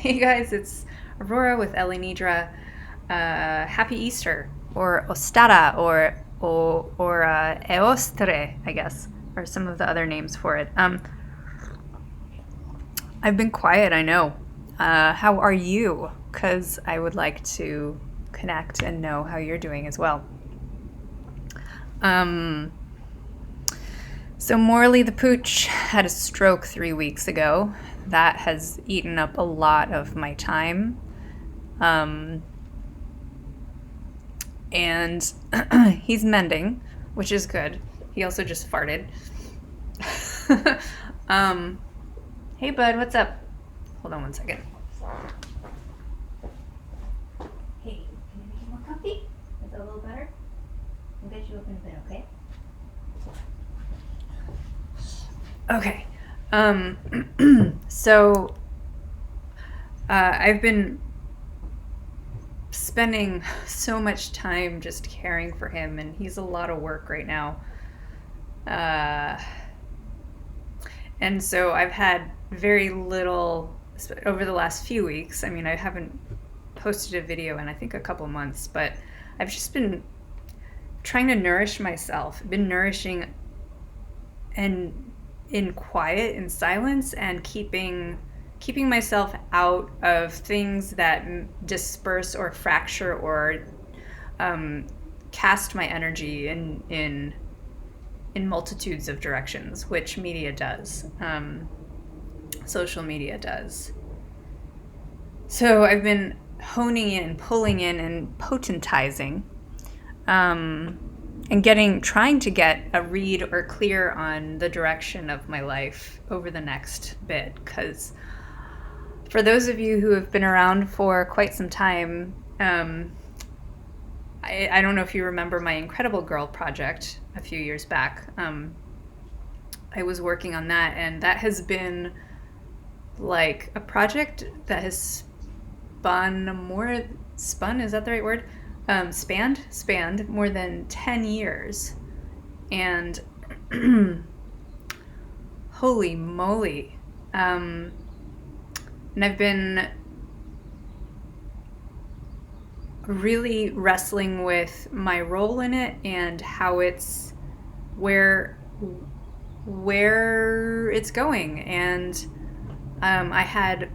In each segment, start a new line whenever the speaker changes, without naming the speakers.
Hey guys, it's Aurora with Ellie Nidra. Happy Easter, or Ostara, or Eostre, I guess, or some of the other names for it. I've been quiet, I know. How are you? Because I would like to connect and know how you're doing as well. Um, so Morley the Pooch had a stroke 3 weeks ago. That has eaten up a lot of my time. Um, and he's mending, which is good. He also just farted. um, hey, bud, what's up? Hold on one second. Hey, can you make it more comfy? Is that a little better? We'll get you up in a bit, okay? Okay. So I've been spending so much time just caring for him, and he's a lot of work right now. Uh, and so I've had very little over the last few weeks. I mean, I haven't posted a video in I think a couple months, but I've just been trying to nourish myself. I've been nourishing and in quiet and silence and keeping myself out of things that disperse or fracture or um, cast my energy in multitudes of directions, which media does. Social media does. So I've been honing in, pulling in, and potentizing, um, and trying to get a read or clear on the direction of my life over the next bit. Because for those of you who have been around for quite some time, I don't know if you remember my Incredible Girl project a few years back. I was working on that, and that has been like a project that has spun, is that the right word? Spanned more than 10 years. And holy moly. And I've been really wrestling with my role in it and how it's where it's going. And I had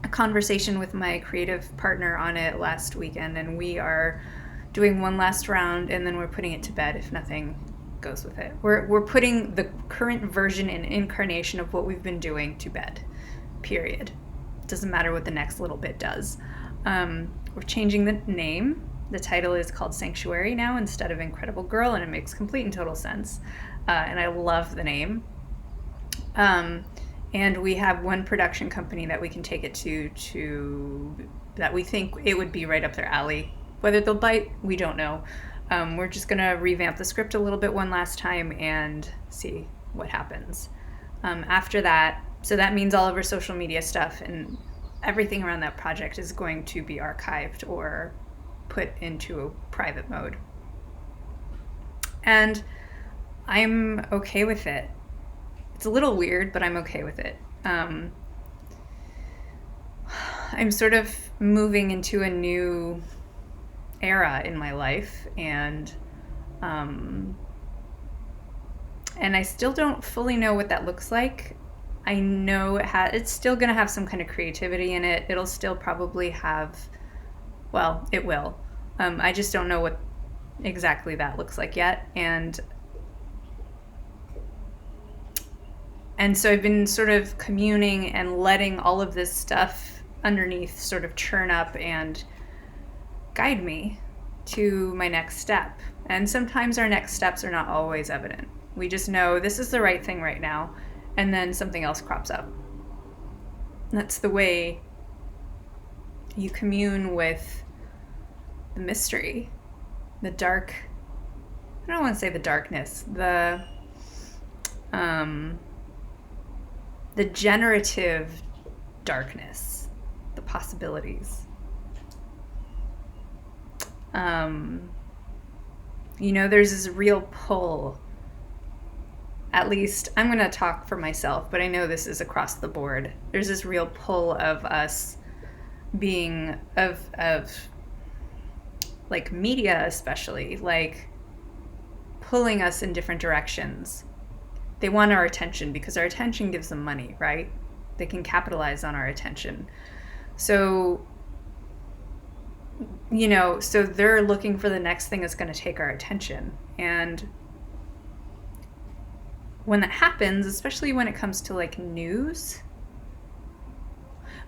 a conversation with my creative partner on it last weekend, and we are doing one last round, and then we're putting it to bed if nothing goes with it. We're putting the current version and incarnation of what we've been doing to bed. Period. Doesn't matter what the next little bit does. We're changing the name. The title is called Sanctuary now instead of Incredible Girl, and it makes complete and total sense. And I love the name. And we have one production company that we can take it to that we think it would be right up their alley. Whether they'll bite, we don't know. We're just going to revamp the script a little bit one last time and see what happens. After that, so that means all of our social media stuff and everything around that project is going to be archived or put into a private mode. And I'm okay with it. It's a little weird, but I'm okay with it. I'm sort of moving into a new era in my life, and I still don't fully know what that looks like. I know it's still going to have some kind of creativity in it. It'll still probably have, well, it will. I just don't know what exactly that looks like yet. And so I've been sort of communing and letting all of this stuff underneath sort of churn up and guide me to my next step. And sometimes our next steps are not always evident. We just know this is the right thing right now, and then something else crops up. That's the way you commune with the mystery, the dark. I don't want to say the darkness, the generative darkness, the possibilities. There's this real pull at least I'm going to talk for myself, but I know this is across the board. There's this real pull of us being of like media, especially, like pulling us in different directions. They want our attention because our attention gives them money, right? They can capitalize on our attention. So, so they're looking for the next thing that's going to take our attention. And when that happens, especially when it comes to like news,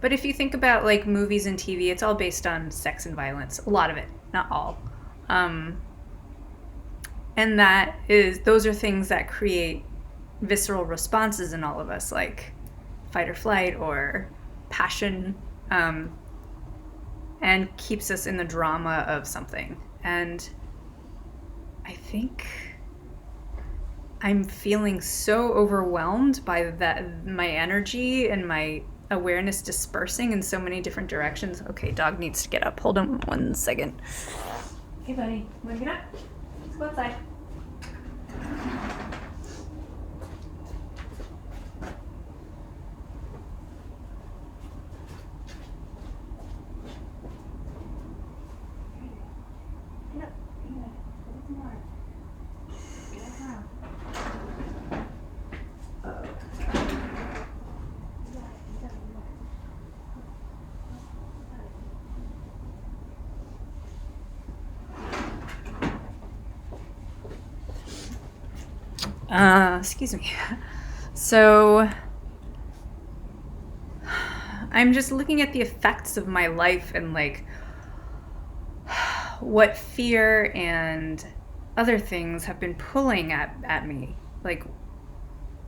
but if you think about like movies and TV, it's all based on sex and violence. A lot of it, not all. And those are things that create visceral responses in all of us, like fight or flight or passion, and keeps us in the drama of something. And I think I'm feeling so overwhelmed by that, my energy and my awareness dispersing in so many different directions. Okay, dog needs to get up. Hold on 1 second. Hey, buddy. Want to get up? Let's go outside. Excuse me. So I'm just looking at the effects of my life and like what fear and other things have been pulling at me. Like,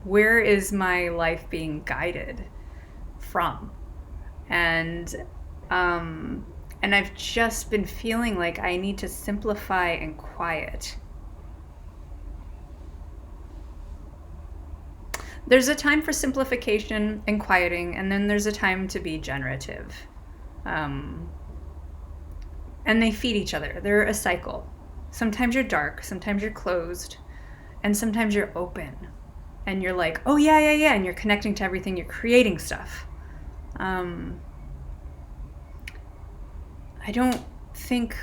where is my life being guided from? And I've just been feeling like I need to simplify and quiet. There's a time for simplification and quieting, and then there's a time to be generative. And they feed each other. They're a cycle. Sometimes you're dark, sometimes you're closed, and sometimes you're open. And you're like, oh, yeah, and you're connecting to everything, you're creating stuff. I don't think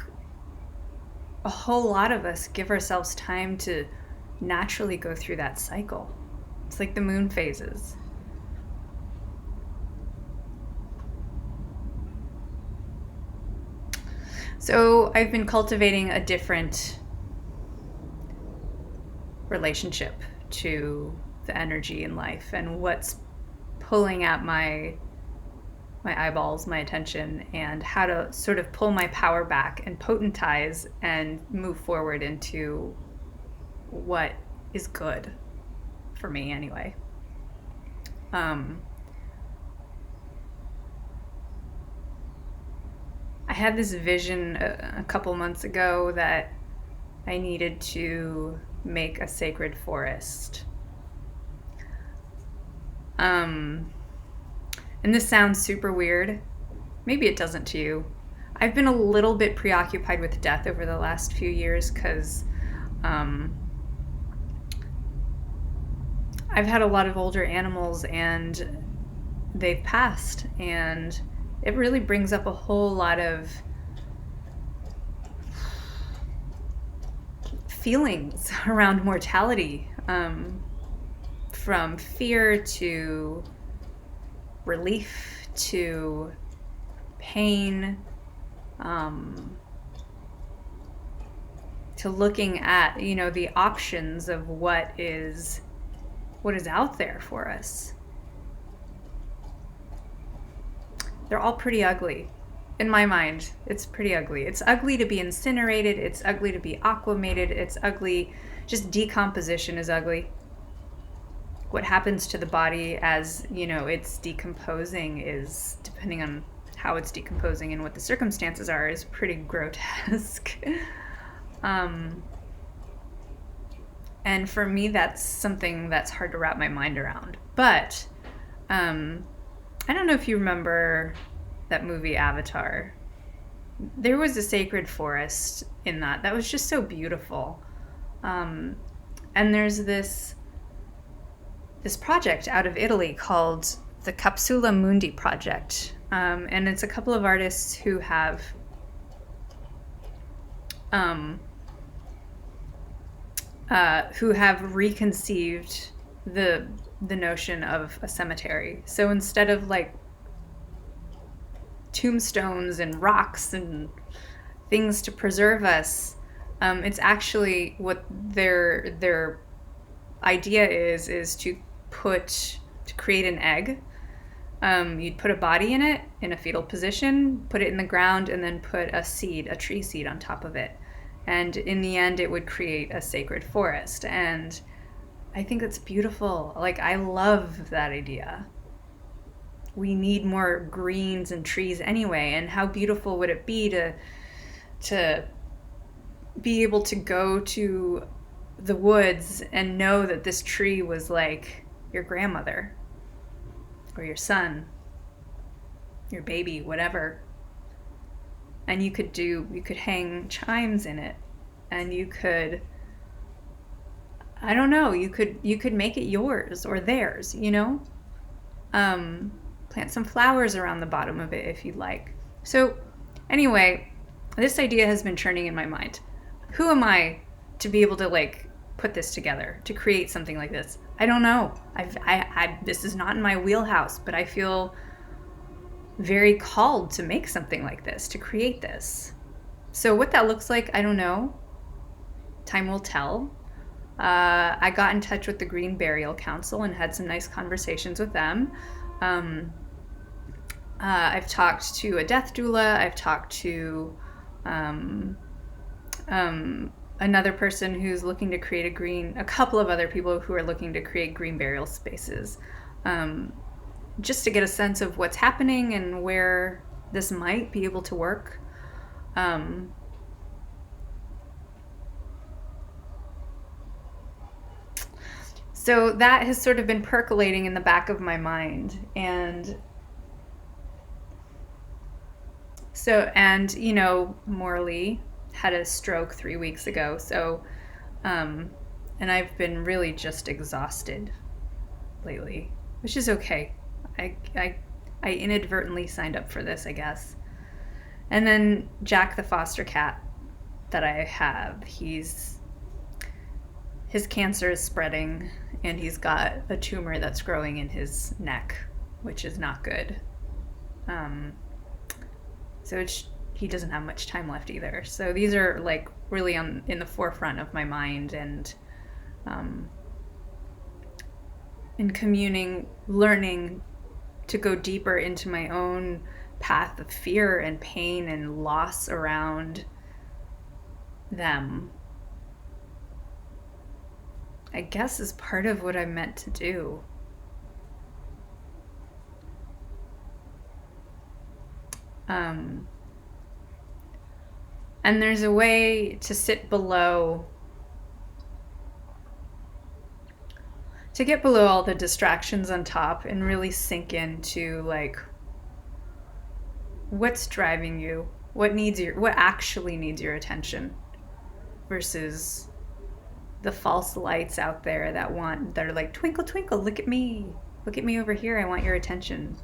a whole lot of us give ourselves time to naturally go through that cycle. It's like the moon phases. So I've been cultivating a different relationship to the energy in life and what's pulling at my eyeballs, my attention, and how to sort of pull my power back and potentize and move forward into what is good for me anyway. I had this vision a couple months ago that I needed to make a sacred forest. And this sounds super weird. Maybe it doesn't to you. I've been a little bit preoccupied with death over the last few years because I've had a lot of older animals and they've passed, and it really brings up a whole lot of feelings around mortality, from fear to relief to pain, to looking at, the options of what is out there for us. They're all pretty ugly. In my mind, it's pretty ugly. It's ugly to be incinerated. It's ugly to be aquamated. It's ugly. Just decomposition is ugly. What happens to the body as, it's decomposing is, depending on how it's decomposing and what the circumstances are, is pretty grotesque. And for me, that's something that's hard to wrap my mind around. But I don't know if you remember that movie Avatar. There was a sacred forest in that was just so beautiful. And there's this this project out of Italy called the Capsula Mundi Project. And it's a couple of artists who have reconceived the notion of a cemetery. So instead of like tombstones and rocks and things to preserve us, it's actually what their idea is to create an egg. You'd put a body in it in a fetal position, put it in the ground, and then put a tree seed on top of it. And in the end, it would create a sacred forest. And I think that's beautiful. Like, I love that idea. We need more greens and trees anyway. And how beautiful would it be to be able to go to the woods and know that this tree was like your grandmother or your son, your baby, whatever. And you could hang chimes in it, and you could, I don't know, you could make it yours or theirs, you know? Plant some flowers around the bottom of it if you'd like. So anyway, this idea has been churning in my mind. Who am I to be able to like put this together, to create something like this? I don't know. This is not in my wheelhouse, but I feel very called to make something like this, to create this. So what that looks like, I don't know. Time will tell. I got in touch with the Green Burial Council and had some nice conversations with them. I've talked to a death doula. I've talked to another person who's looking to create a couple of other people who are looking to create green burial spaces, just to get a sense of what's happening and where this might be able to work. So that has sort of been percolating in the back of my mind. And you know, Morley had a stroke 3 weeks ago. So, and I've been really just exhausted lately, which is okay. I inadvertently signed up for this, I guess. And then Jack, the foster cat that I have, his cancer is spreading, and he's got a tumor that's growing in his neck, which is not good. So he doesn't have much time left either. So these are like really in the forefront of my mind, and in communing, learning to go deeper into my own path of fear and pain and loss around them, I guess, is part of what I'm meant to do. And there's a way to sit below, to get below all the distractions on top and really sink into like what's driving you, what actually needs your attention, versus the false lights out there that are like, twinkle twinkle, look at me over here, I want your attention.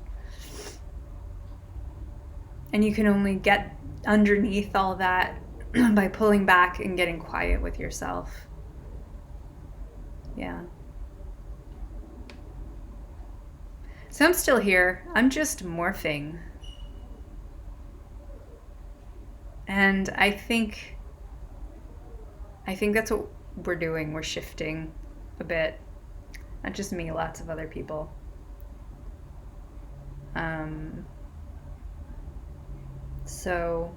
And you can only get underneath all that by pulling back and getting quiet with yourself. Yeah. So I'm still here. I'm just morphing. And I think that's what we're doing. We're shifting a bit. Not just me, lots of other people. So,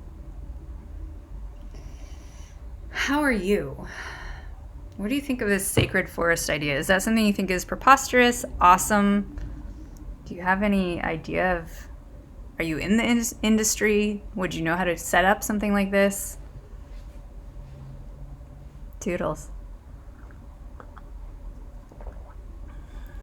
how are you? What do you think of this sacred forest idea? Is that something you think is preposterous, awesome? Do you have any idea of, are you in the industry? Would you know how to set up something like this? Toodles.